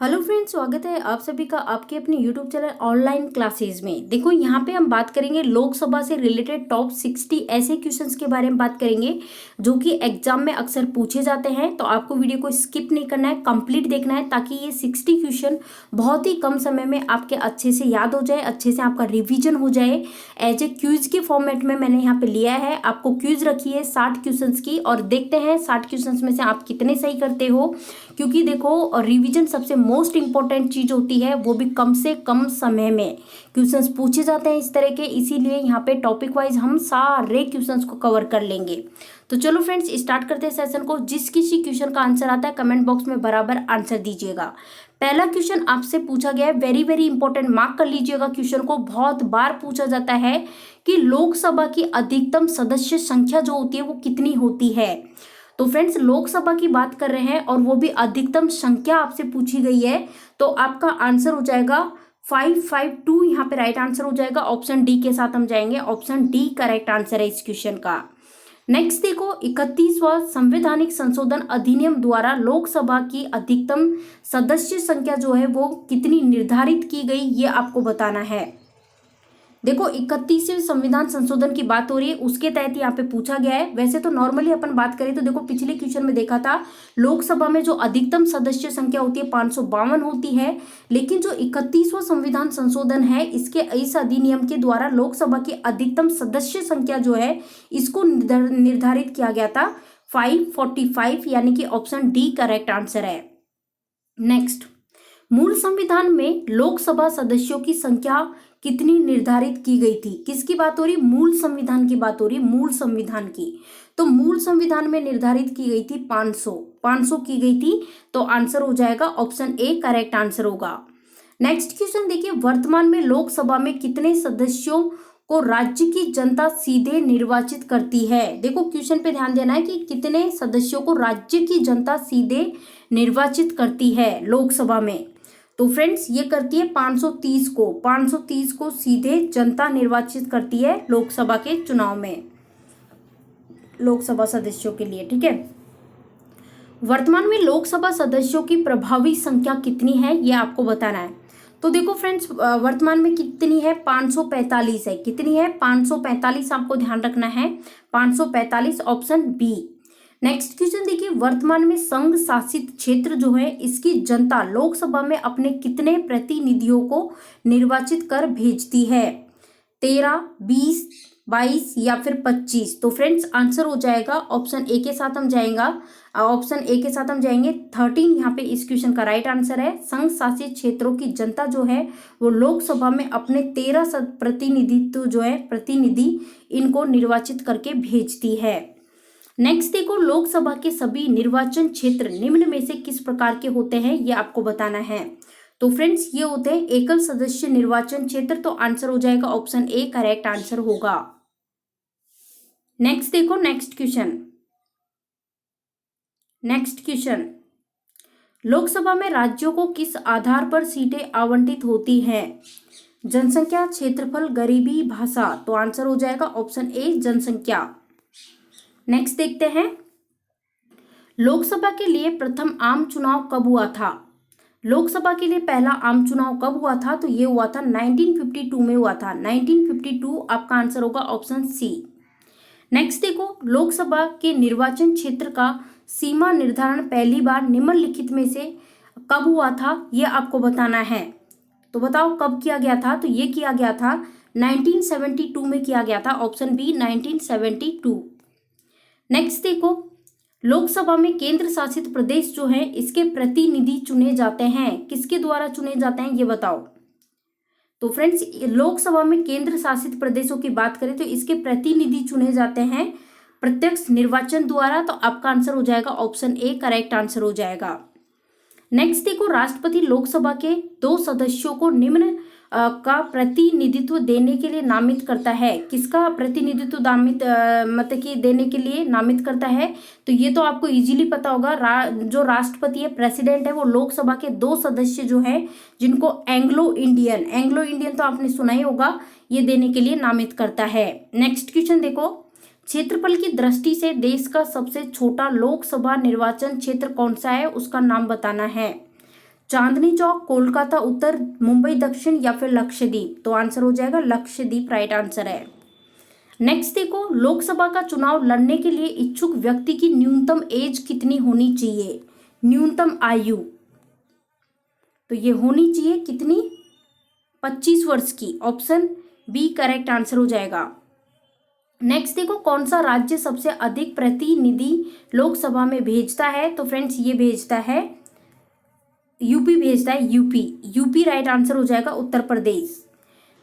Hello friends, स्वागत है आप सभी का आपके अपने यूट्यूब चैनल ऑनलाइन क्लासेस में। देखो यहाँ पे हम बात करेंगे लोकसभा से रिलेटेड टॉप 60 ऐसे क्वेश्चंस के बारे में बात करेंगे जो कि एग्जाम में अक्सर पूछे जाते हैं। तो आपको वीडियो को स्किप नहीं करना है, कंप्लीट देखना है ताकि ये 60 क्वेश्चन बहुत ही कम समय में आपके अच्छे से याद हो जाए, अच्छे से आपका रिविजन हो जाए। एज ए क्यूज के फॉर्मेट में मैंने यहाँ पे लिया है। आपको क्यूज रखी है 60 क्वेश्चन की और देखते हैं 60 क्वेश्चन में से आप कितने सही करते हो। क्योंकि देखो रिवीजन सबसे मोस्ट इंपॉर्टेंट चीज होती है, वो भी कम से कम समय में क्वेश्चंस पूछे जाते हैं इस तरह के, इसीलिए यहाँ पे टॉपिक वाइज हम सारे क्वेश्चंस को कवर कर लेंगे। तो चलो फ्रेंड्स स्टार्ट करते हैं सेशन को। जिस किसी क्वेश्चन का आंसर आता है कमेंट बॉक्स में बराबर आंसर दीजिएगा। पहला क्वेश्चन आपसे पूछा गया है, वेरी वेरी इंपॉर्टेंट, मार्क कर लीजिएगा क्वेश्चन को। बहुत बार पूछा जाता है कि लोकसभा की अधिकतम सदस्य संख्या जो होती है वो कितनी होती है। तो फ्रेंड्स लोकसभा की बात कर रहे हैं और वो भी अधिकतम संख्या आपसे पूछी गई है, तो आपका आंसर हो जाएगा 552। यहाँ पे राइट आंसर हो जाएगा। ऑप्शन डी के साथ हम जाएंगे, ऑप्शन डी करेक्ट आंसर है इस क्वेश्चन का। नेक्स्ट देखो, 31वां संवैधानिक संशोधन अधिनियम द्वारा लोकसभा की अधिकतम सदस्य संख्या जो है वो कितनी निर्धारित की गई, ये आपको बताना है। देखो 31वें संविधान संशोधन की बात हो रही है, उसके तहत यहाँ पे पूछा गया है। वैसे तो नॉर्मली अपन बात करें तो देखो पिछले क्वेश्चन में देखा था लोकसभा में जो अधिकतम सदस्य संख्या होती है 552 होती है, लेकिन जो 31वां संविधान संशोधन है इस अधिनियम के द्वारा लोकसभा की अधिकतम सदस्य संख्या जो है इसको निर्धारित किया गया था 545, यानी कि ऑप्शन डी करेक्ट आंसर है। नेक्स्ट, मूल संविधान में लोकसभा सदस्यों की संख्या कितनी निर्धारित की गई थी? किसकी बात हो रही? मूल संविधान की बात हो रही है, मूल संविधान की। तो मूल संविधान में निर्धारित की गई थी 500 की गई थी, तो आंसर हो जाएगा ऑप्शन ए करेक्ट आंसर होगा। नेक्स्ट क्वेश्चन देखिए, वर्तमान में लोकसभा में कितने सदस्यों को राज्य की जनता सीधे निर्वाचित करती है? देखो क्वेश्चन पे ध्यान देना है कि कितने सदस्यों को राज्य की जनता सीधे निर्वाचित करती है लोकसभा में। तो फ्रेंड्स ये करती है 530 को सीधे जनता निर्वाचित करती है लोकसभा के चुनाव में, लोकसभा सदस्यों के लिए। ठीक है, वर्तमान में लोकसभा सदस्यों की प्रभावी संख्या कितनी है ये आपको बताना है। तो देखो फ्रेंड्स वर्तमान में कितनी है? 545 है। कितनी है? 545 आपको ध्यान रखना है, 545 ऑप्शन बी। नेक्स्ट क्वेश्चन देखिए, वर्तमान में संघ शासित क्षेत्र जो है इसकी जनता लोकसभा में अपने कितने प्रतिनिधियों को निर्वाचित कर भेजती है? 13, 20, 22 या फिर 25? तो फ्रेंड्स आंसर हो जाएगा ऑप्शन ए के साथ हम जाएंगे, ऑप्शन ए के साथ हम जाएंगे 13 यहाँ पे इस क्वेश्चन का राइट आंसर है। संघ शासित क्षेत्रों की जनता जो है वो लोकसभा में अपने 13 प्रतिनिधित्व जो है प्रतिनिधि इनको निर्वाचित करके भेजती है। नेक्स्ट देखो, लोकसभा के सभी निर्वाचन क्षेत्र निम्न में से किस प्रकार के होते हैं ये आपको बताना है। तो फ्रेंड्स ये होते हैं एकल सदस्य निर्वाचन क्षेत्र, तो आंसर हो जाएगा ऑप्शन ए करेक्ट आंसर होगा। नेक्स्ट देखो, नेक्स्ट क्वेश्चन, लोकसभा में राज्यों को किस आधार पर सीटें आवंटित होती हैं? जनसंख्या, क्षेत्रफल, गरीबी, भाषा? तो आंसर हो जाएगा ऑप्शन ए जनसंख्या। नेक्स्ट देखते हैं, लोकसभा के लिए प्रथम आम चुनाव कब हुआ था? लोकसभा के लिए पहला आम चुनाव कब हुआ था? तो ये हुआ था 1952 में हुआ था। 1952 आपका आंसर होगा ऑप्शन सी। नेक्स्ट देखो, लोकसभा के निर्वाचन क्षेत्र का सीमा निर्धारण पहली बार निम्नलिखित में से कब हुआ था ये आपको बताना है। तो बताओ कब किया गया था? तो ये किया गया था 1972 में किया गया था, ऑप्शन बी 1972। नेक्स्ट देखो, लोकसभा में केंद्र शासित प्रदेश जो है इसके प्रतिनिधि चुने जाते हैं, किसके द्वारा चुने जाते हैं ये बताओ। तो फ्रेंड्स लोकसभा में केंद्र शासित प्रदेशों की बात करें तो इसके प्रतिनिधि चुने जाते हैं प्रत्यक्ष निर्वाचन द्वारा, तो आपका आंसर हो जाएगा ऑप्शन ए करेक्ट आंसर हो जाएगा। नेक्स्ट देखो, राष्ट्रपति लोकसभा के 2 सदस्यों को निम्न का प्रतिनिधित्व देने के लिए नामित करता है। किसका प्रतिनिधित्व मतलब कि देने के लिए नामित करता है? तो ये तो आपको इजीली पता होगा, जो राष्ट्रपति है प्रेसिडेंट है वो लोकसभा के 2 सदस्य जो हैं जिनको एंग्लो इंडियन तो आपने सुना ही होगा, ये देने के लिए नामित करता है। नेक्स्ट क्वेश्चन देखो, क्षेत्रफल की दृष्टि से देश का सबसे छोटा लोकसभा निर्वाचन क्षेत्र कौन सा है, उसका नाम बताना है। चांदनी चौक, कोलकाता उत्तर, मुंबई दक्षिण या फिर लक्षद्वीप। तो आंसर हो जाएगा लक्षद्वीप, राइट आंसर है। नेक्स्ट देखो, लोकसभा का चुनाव लड़ने के लिए इच्छुक व्यक्ति की न्यूनतम एज कितनी होनी चाहिए, न्यूनतम आयु। तो ये होनी चाहिए कितनी, 25 वर्ष की। ऑप्शन बी करेक्ट आंसर हो जाएगा। नेक्स्ट देखो, कौन सा राज्य सबसे अधिक प्रतिनिधि लोकसभा में भेजता है। तो फ्रेंड्स ये भेजता है यूपी, भेजता है यूपी। यूपी राइट आंसर हो जाएगा, उत्तर प्रदेश।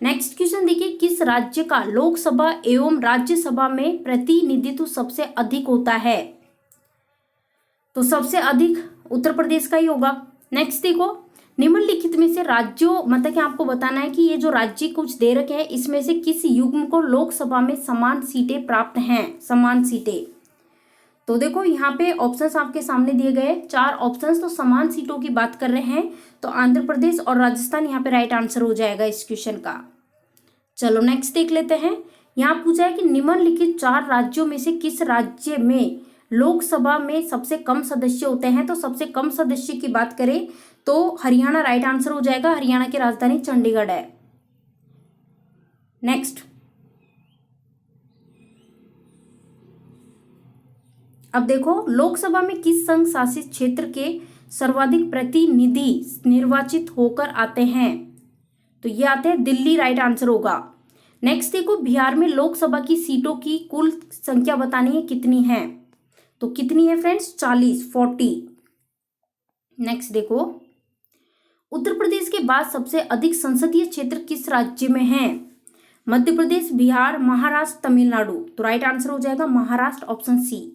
नेक्स्ट क्वेश्चन देखिए, किस राज्य का लोकसभा एवं राज्यसभा में प्रतिनिधित्व सबसे अधिक होता है। तो सबसे अधिक उत्तर प्रदेश का ही होगा। नेक्स्ट देखो, निम्नलिखित में से राज्यों, मतलब कि आपको बताना है कि ये जो राज्य कुछ दे रखे हैं इसमें से किस युग्म को लोकसभा में समान सीटें प्राप्त हैं, समान सीटें। तो देखो यहाँ पे ऑप्शंस आपके सामने दिए गए, 4 ऑप्शंस, तो समान सीटों की बात कर रहे हैं। तो आंध्र प्रदेश और राजस्थान यहाँ पे राइट आंसर हो जाएगा इस क्वेश्चन का। चलो नेक्स्ट देख लेते हैं। यहाँ पूछा है कि निम्नलिखित 4 राज्यों में से किस राज्य में लोकसभा में सबसे कम सदस्य होते हैं। तो सबसे कम सदस्य की बात करें तो हरियाणा राइट आंसर हो जाएगा। हरियाणा की राजधानी चंडीगढ़ है। नेक्स्ट, अब देखो, लोकसभा में किस संघ शासित क्षेत्र के सर्वाधिक प्रतिनिधि निर्वाचित होकर आते हैं। तो ये आते हैं दिल्ली, राइट आंसर होगा। नेक्स्ट देखो, बिहार में लोकसभा की सीटों की कुल संख्या बतानी है कितनी है। तो कितनी है फ्रेंड्स, 40। नेक्स्ट देखो, उत्तर प्रदेश के बाद सबसे अधिक संसदीय क्षेत्र किस राज्य में है। मध्य प्रदेश, बिहार, महाराष्ट्र, तमिलनाडु। तो राइट आंसर हो जाएगा महाराष्ट्र, ऑप्शन सी।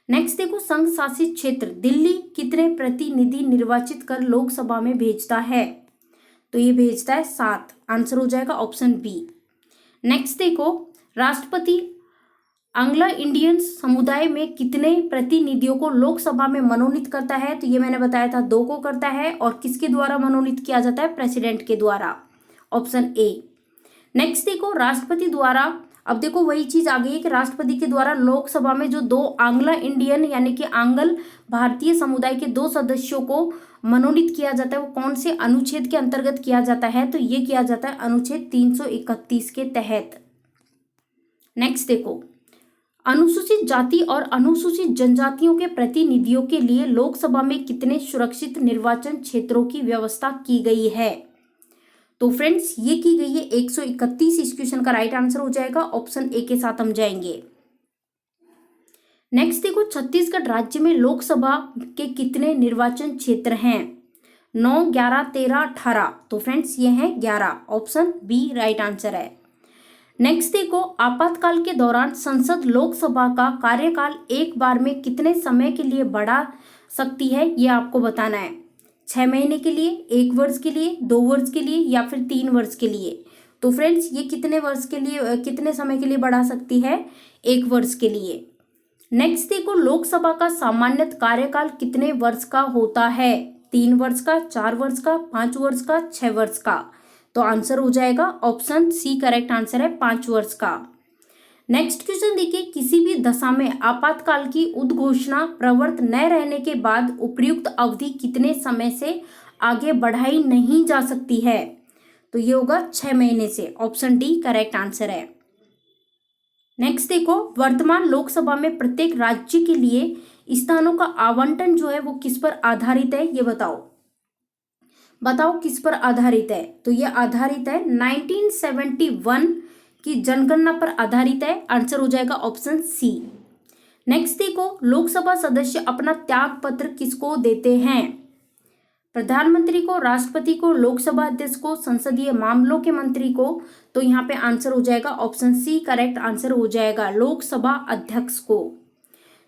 नेक्स्ट देखो, संघ शासित क्षेत्र दिल्ली कितने प्रतिनिधि निर्वाचित कर लोकसभा में भेजता है। तो ये भेजता है 7, आंसर हो जाएगा ऑप्शन बी। नेक्स्ट देखो, राष्ट्रपति एंग्लो इंडियन समुदाय में कितने प्रतिनिधियों को लोकसभा में मनोनीत करता है। तो ये मैंने बताया था 2 को करता है। और किसके द्वारा मनोनीत किया जाता है, प्रेसिडेंट के द्वारा, ऑप्शन ए। नेक्स्ट देखो, राष्ट्रपति द्वारा, अब देखो वही चीज आ गई है कि राष्ट्रपति के द्वारा लोकसभा में जो 2 एंग्लो इंडियन यानी कि आंग्ल भारतीय समुदाय के 2 सदस्यों को मनोनीत किया जाता है, वो कौन से अनुच्छेद के अंतर्गत किया जाता है। तो ये किया जाता है अनुच्छेद 331 के तहत। नेक्स्ट देखो, अनुसूचित जाति और अनुसूचित जनजातियों के प्रतिनिधियों के लिए लोकसभा में कितने सुरक्षित निर्वाचन क्षेत्रों की व्यवस्था की गई है। तो फ्रेंड्स ये की गई है 131। इस क्वेश्चन का राइट आंसर हो जाएगा, ऑप्शन ए के साथ हम जाएंगे। नेक्स्ट देखो, छत्तीसगढ़ राज्य में लोकसभा के कितने निर्वाचन क्षेत्र हैं। 9, 11, 13, 18। तो फ्रेंड्स ये हैं 11, ऑप्शन बी राइट आंसर है। नेक्स्ट देखो, आपातकाल के दौरान संसद लोकसभा का कार्यकाल एक बार में कितने समय के लिए बढ़ा सकती है, ये आपको बताना है। 6 महीने के लिए, 1 वर्ष के लिए, 2 वर्ष के लिए या फिर 3 वर्ष के लिए। तो फ्रेंड्स ये कितने वर्ष के लिए, कितने समय के लिए बढ़ा सकती है, 1 वर्ष के लिए। नेक्स्ट देखो, लोकसभा का सामान्य कार्यकाल कितने वर्ष का होता है। 3 वर्ष का, 4 वर्ष का, 5 वर्ष का, 6 वर्ष का। तो आंसर हो जाएगा ऑप्शन सी करेक्ट आंसर है, 5 वर्ष का। नेक्स्ट क्वेश्चन देखिए, किसी भी दशा में आपातकाल की उद्घोषणा प्रवर्त न रहने के बाद उपयुक्त अवधि कितने समय से आगे बढ़ाई नहीं जा सकती है। तो ये होगा 6 महीने से, ऑप्शन डी करेक्ट आंसर है। नेक्स्ट देखो, वर्तमान लोकसभा में प्रत्येक राज्य के लिए स्थानों का आवंटन जो है वो किस पर आधारित है, ये बताओ किस पर आधारित है। तो ये आधारित है 1971 की जनगणना पर आधारित है, आंसर हो जाएगा ऑप्शन सी। नेक्स्ट देखो, लोकसभा सदस्य अपना त्याग पत्र किसको देते हैं। प्रधानमंत्री को, राष्ट्रपति को, लोकसभा अध्यक्ष को, संसदीय मामलों के मंत्री को। तो यहाँ पे आंसर हो जाएगा ऑप्शन सी करेक्ट आंसर हो जाएगा, लोकसभा अध्यक्ष को।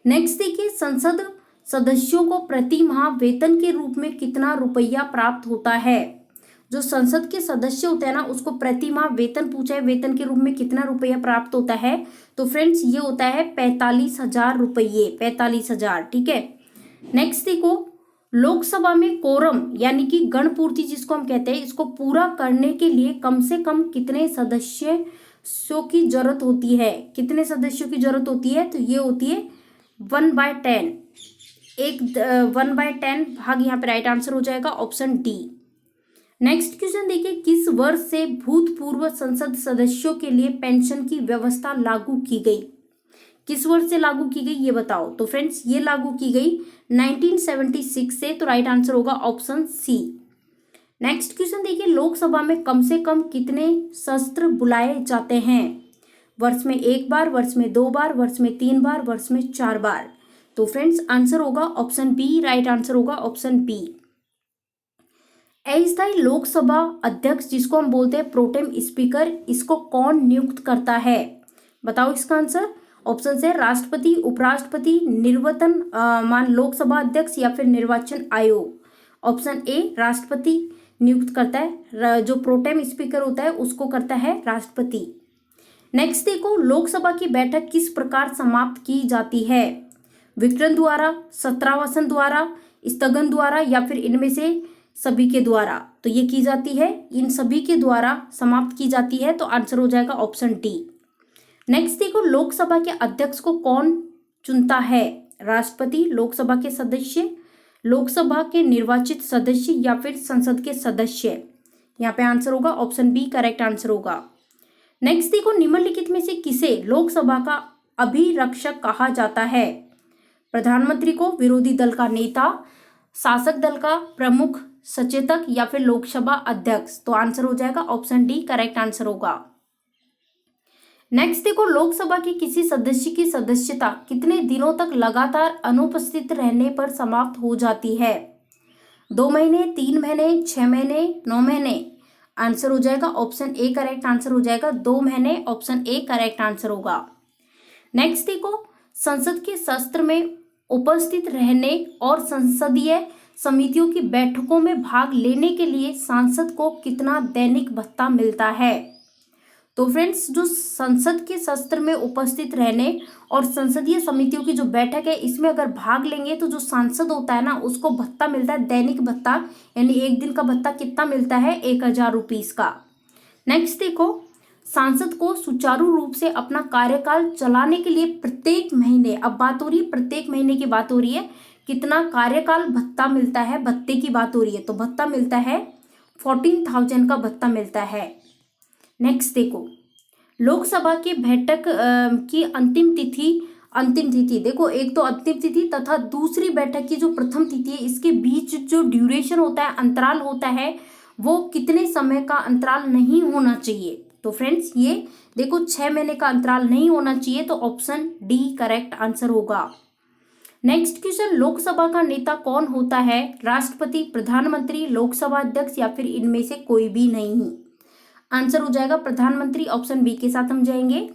नेक्स्ट देखिए, संसद सदस्यों को प्रति माह वेतन के रूप में कितना रुपया प्राप्त होता है। जो संसद के सदस्य होते हैं ना, उसको प्रति माह वेतन पूछा है, वेतन के रूप में कितना रुपया प्राप्त होता है। तो फ्रेंड्स ये होता है 45,000 रुपये, 45,000, ठीक है। नेक्स्ट देखो, लोकसभा में कोरम यानी कि गणपूर्ति जिसको हम कहते हैं, इसको पूरा करने के लिए कम से कम कितने सदस्यों की जरूरत होती है। कितने सदस्यों की जरूरत होती है, तो ये होती है 1/10, एक 1/10 भाग यहाँ पे राइट आंसर हो जाएगा ऑप्शन डी। नेक्स्ट क्वेश्चन देखिए, किस वर्ष से भूतपूर्व संसद सदस्यों के लिए पेंशन की व्यवस्था लागू की गई? किस वर्ष से लागू की गई ये बताओ। तो फ्रेंड्स ये लागू की गई 1976 से, तो राइट आंसर होगा ऑप्शन सी। नेक्स्ट क्वेश्चन देखिए, लोकसभा में कम से कम कितने सत्र बुलाए जाते हैं? वर्ष में 1 बार, वर्ष में 2 बार, वर्ष में 3 बार, वर्ष में 4 बार। तो फ्रेंड्स आंसर होगा ऑप्शन बी, राइट आंसर होगा ऑप्शन बी। अस्थायी लोकसभा अध्यक्ष जिसको हम बोलते हैं प्रोटेम स्पीकर, इसको कौन नियुक्त करता है? बताओ इसका आंसर। ऑप्शन से राष्ट्रपति, उपराष्ट्रपति, मान लोकसभा अध्यक्ष या फिर निर्वाचन आयोग। ऑप्शन ए राष्ट्रपति नियुक्त करता है, जो प्रोटेम स्पीकर होता है उसको करता है राष्ट्रपति। नेक्स्ट देखो, लोकसभा की बैठक किस प्रकार समाप्त की जाती है? विघटन द्वारा, सत्रावसान द्वारा, स्थगन द्वारा या फिर इनमें से सभी के द्वारा? तो ये की जाती है इन सभी के द्वारा समाप्त की जाती है, तो आंसर हो जाएगा ऑप्शन डी। नेक्स्ट देखो, लोकसभा के अध्यक्ष को कौन चुनता है? राष्ट्रपति, लोकसभा के सदस्य, लोकसभा के निर्वाचित सदस्य या फिर संसद के सदस्य? यहाँ पे आंसर होगा ऑप्शन बी, करेक्ट आंसर होगा। नेक्स्ट देखो, निम्नलिखित में से किसे लोकसभा का अभिरक्षक कहा जाता है? प्रधानमंत्री को, विरोधी दल का नेता, शासक दल का प्रमुख सचेतक या फिर लोकसभा अध्यक्ष? तो आंसर हो जाएगा ऑप्शन डी, करेक्ट आंसर होगा। नेक्स्ट देखो, लोकसभा के किसी सदस्य की सदस्यता कितने दिनों तक लगातार अनुपस्थित रहने पर समाप्त हो जाती है? 2 महीने, 3 महीने, 6 महीने, 9 महीने? आंसर हो जाएगा ऑप्शन ए, करेक्ट आंसर हो जाएगा 2 महीने, ऑप्शन ए करेक्ट आंसर होगा। नेक्स्ट देखो, संसद के सत्र में उपस्थित रहने और संसदीय समितियों की बैठकों में भाग लेने के लिए सांसद को कितना दैनिक भत्ता मिलता है? तो फ्रेंड्स, जो संसद के सत्र में उपस्थित रहने और संसदीय समितियों की जो बैठक है इसमें अगर भाग लेंगे तो जो सांसद होता है ना उसको भत्ता मिलता है, दैनिक भत्ता, यानी एक दिन का भत्ता कितना मिलता है? 1000 रुपीज का। नेक्स्ट देखो, सांसद को सुचारू रूप से अपना कार्यकाल चलाने के लिए प्रत्येक महीने, अब बात हो रही है प्रत्येक महीने की बात हो रही है, कितना कार्यकाल भत्ता मिलता है? भत्ते की बात हो रही है, तो भत्ता मिलता है 14,000 का भत्ता मिलता है। नेक्स्ट देखो, लोकसभा की बैठक की अंतिम तिथि देखो, एक तो अंतिम तिथि तथा दूसरी बैठक की जो प्रथम तिथि है इसके बीच जो ड्यूरेशन होता है, अंतराल होता है, वो कितने समय का अंतराल नहीं होना चाहिए? तो फ्रेंड्स ये देखो 6 महीने का अंतराल नहीं होना चाहिए, तो ऑप्शन डी करेक्ट आंसर होगा। नेक्स्ट क्वेश्चन, लोकसभा का नेता कौन होता है? राष्ट्रपति, प्रधानमंत्री, लोकसभा अध्यक्ष या फिर इनमें से कोई भी नहीं? आंसर हो जाएगा प्रधानमंत्री, ऑप्शन बी के साथ हम जाएंगे।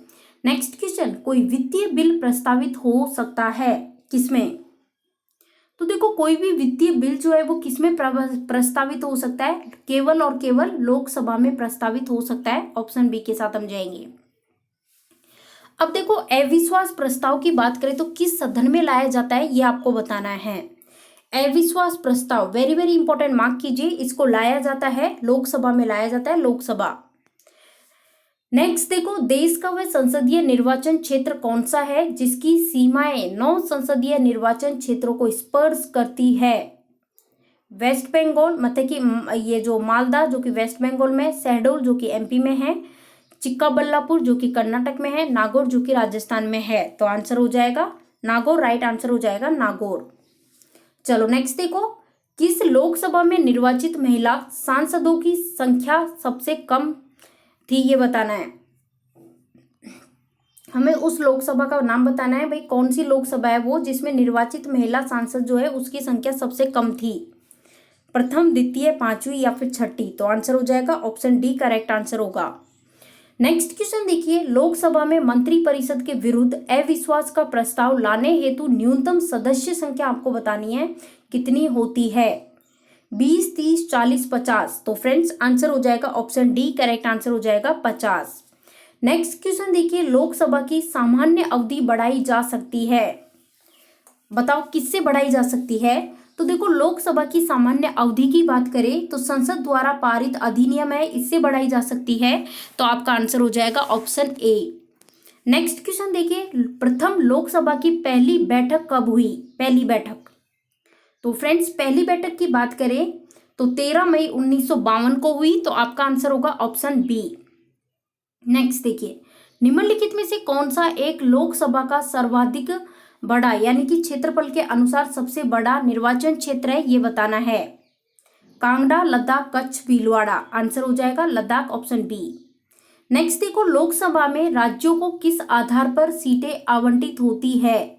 नेक्स्ट क्वेश्चन, कोई वित्तीय बिल प्रस्तावित हो सकता है किसमें? तो देखो कोई भी वित्तीय बिल जो है वो किसमें प्रस्तावित हो सकता है? केवल और केवल लोकसभा में प्रस्तावित हो सकता है, ऑप्शन बी के साथ हम जाएंगे। अब देखो, अविश्वास प्रस्ताव की बात करें तो किस सदन में लाया जाता है ये आपको बताना है। अविश्वास प्रस्ताव वेरी वेरी इंपॉर्टेंट, मार्क कीजिए, इसको लाया जाता है लोकसभा में, लाया जाता है लोकसभा। नेक्स्ट देखो, देश का वह संसदीय निर्वाचन क्षेत्र कौन सा है जिसकी सीमाएं 9 संसदीय निर्वाचन क्षेत्रों को स्पर्श करती है? वेस्ट बंगाल, मतलब कि ये जो मालदा जो कि वेस्ट बंगाल में, शहडोल जो कि एमपी में है, चिक्काबल्लापुर जो कि कर्नाटक में है, नागौर जो कि राजस्थान में है। तो आंसर हो जाएगा नागौर, राइट आंसर हो जाएगा नागौर। चलो नेक्स्ट देखो, किस लोकसभा में निर्वाचित महिला सांसदों की संख्या सबसे कम थी ये बताना है। हमें उस लोकसभा का नाम बताना है, भाई कौन सी लोकसभा है वो जिसमें निर्वाचित महिला सांसद जो है उसकी संख्या सबसे कम थी? प्रथम, द्वितीय, 5वीं या फिर 6ठी? तो आंसर हो जाएगा ऑप्शन डी करेक्ट आंसर होगा। नेक्स्ट क्वेश्चन देखिए, लोकसभा में मंत्रिपरिषद के विरुद्ध अविश्वास का प्रस्ताव लाने हेतु न्यूनतम सदस्य संख्या आपको बतानी है, कितनी होती है? 20, 30, 40, 50? तो फ्रेंड्स आंसर हो जाएगा ऑप्शन डी करेक्ट आंसर हो जाएगा 50। नेक्स्ट क्वेश्चन देखिए, लोकसभा की सामान्य अवधि बढ़ाई जा सकती है, बताओ किससे बढ़ाई जा सकती है? तो देखो, लोकसभा की सामान्य अवधि की बात करें तो संसद द्वारा पारित अधिनियम है, इससे बढ़ाई जा सकती है, तो आपका आंसर हो जाएगा ऑप्शन ए। नेक्स्ट क्वेश्चन देखिए, प्रथम लोकसभा की पहली बैठक कब हुई? पहली बैठक तो फ्रेंड्स पहली बैठक की बात करें तो 13 मई 1952 को हुई, तो आपका आंसर होगा ऑप्शन बी। नेक्स्ट देखिए, निम्नलिखित में से कौन सा एक लोकसभा का सर्वाधिक बड़ा यानी कि क्षेत्रफल के अनुसार सबसे बड़ा निर्वाचन क्षेत्र है, ये बताना है। कांगड़ा, लद्दाख, कच्छ, भीलवाड़ा। आंसर हो जाएगा लद्दाख, ऑप्शन बी। नेक्स्ट देखो, लोकसभा में राज्यों को किस आधार पर सीटें आवंटित होती है?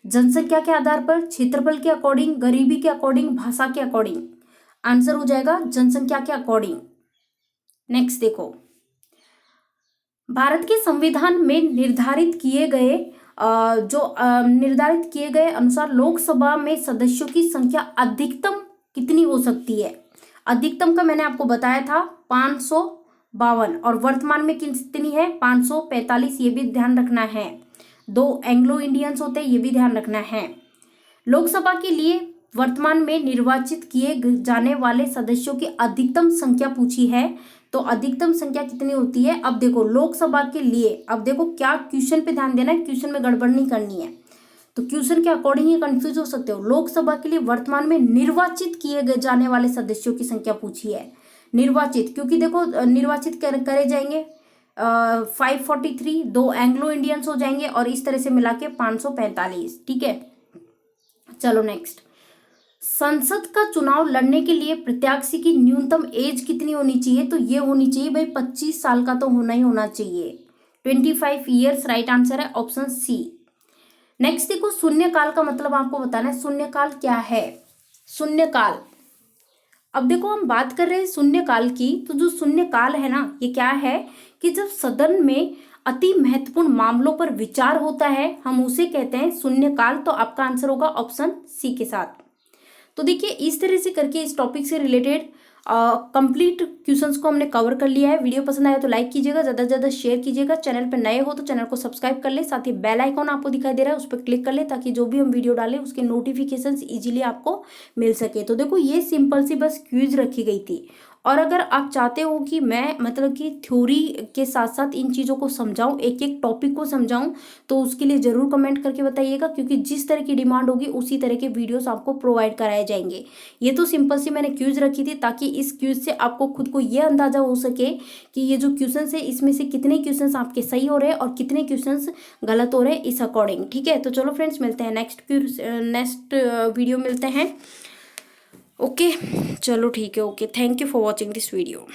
जनसंख्या के आधार पर, क्षेत्रफल के अकॉर्डिंग, गरीबी के अकॉर्डिंग, भाषा के अकॉर्डिंग। आंसर हो जाएगा जनसंख्या के अकॉर्डिंग। नेक्स्ट देखो, भारत के संविधान में निर्धारित किए गए अनुसार लोकसभा में सदस्यों की संख्या अधिकतम कितनी हो सकती है? अधिकतम का मैंने आपको बताया था 552, और वर्तमान में कितनी है? 545। ये भी ध्यान रखना है। 2 एंग्लो इंडियंस होते हैं, ये भी ध्यान रखना है। लोकसभा के लिए वर्तमान में निर्वाचित किए जाने वाले सदस्यों की अधिकतम संख्या पूछी है, तो अधिकतम संख्या कितनी होती है? अब देखो लोकसभा के लिए, अब देखो क्या क्वेश्चन पे ध्यान देना है, क्वेश्चन में गड़बड़ नहीं करनी है, तो क्वेश्चन के अकॉर्डिंग ही कंफ्यूज हो सकते हो। लोकसभा के लिए वर्तमान में निर्वाचित किए गए जाने वाले सदस्यों की संख्या पूछी है। निर्वाचित, क्योंकि देखो निर्वाचित करे जाएंगे 543, 2 एंग्लो इंडियंस हो जाएंगे, और इस तरह से मिला के 545। ठीक है, चलो नेक्स्ट, संसद का चुनाव लड़ने के लिए प्रत्याशी की न्यूनतम एज कितनी होनी चाहिए? तो ये होनी चाहिए भाई 25 साल का तो होना ही होना चाहिए। 25 ईयर्स राइट आंसर है, ऑप्शन सी। नेक्स्ट देखो, शून्यकाल का मतलब आपको बताना है। शून्यकाल क्या है? शून्यकाल, अब देखो हम बात कर रहे हैं शून्यकाल की, तो जो शून्यकाल है ना, ये क्या है कि जब सदन में अति महत्वपूर्ण मामलों पर विचार होता है, हम उसे कहते हैं शून्यकाल। तो आपका आंसर होगा ऑप्शन सी के साथ। तो देखिए इस तरह से करके इस टॉपिक से रिलेटेड कंप्लीट क्वेश्चंस को हमने कवर कर लिया है। वीडियो पसंद आया तो लाइक कीजिएगा, ज़्यादा से ज़्यादा शेयर कीजिएगा। चैनल पर नए हो तो चैनल को सब्सक्राइब कर ले, साथ ही बेल आइकॉन आपको दिखाई दे रहा है उस पर क्लिक कर ले, ताकि जो भी हम वीडियो डालें उसके नोटिफिकेशंस इजीली आपको मिल सके। तो देखो ये सिंपल सी बस क्विज रखी गई थी, और अगर आप चाहते हो कि मैं मतलब कि थ्योरी के साथ साथ इन चीज़ों को समझाऊं, एक एक टॉपिक को समझाऊं, तो उसके लिए ज़रूर कमेंट करके बताइएगा, क्योंकि जिस तरह की डिमांड होगी उसी तरह के वीडियोस आपको प्रोवाइड कराए जाएंगे। ये तो सिंपल सी मैंने क्यूज रखी थी, ताकि इस क्यूज से आपको खुद को ये अंदाजा हो सके कि ये जो क्वेश्चन है इसमें से कितने क्वेश्चन आपके सही हो रहे हैं और कितने क्वेश्चन गलत हो रहे हैं, इस अकॉर्डिंग। ठीक है, तो चलो फ्रेंड्स मिलते हैं नेक्स्ट वीडियो मिलते हैं। ओके चलो ठीक है, okay, thank you for watching this video.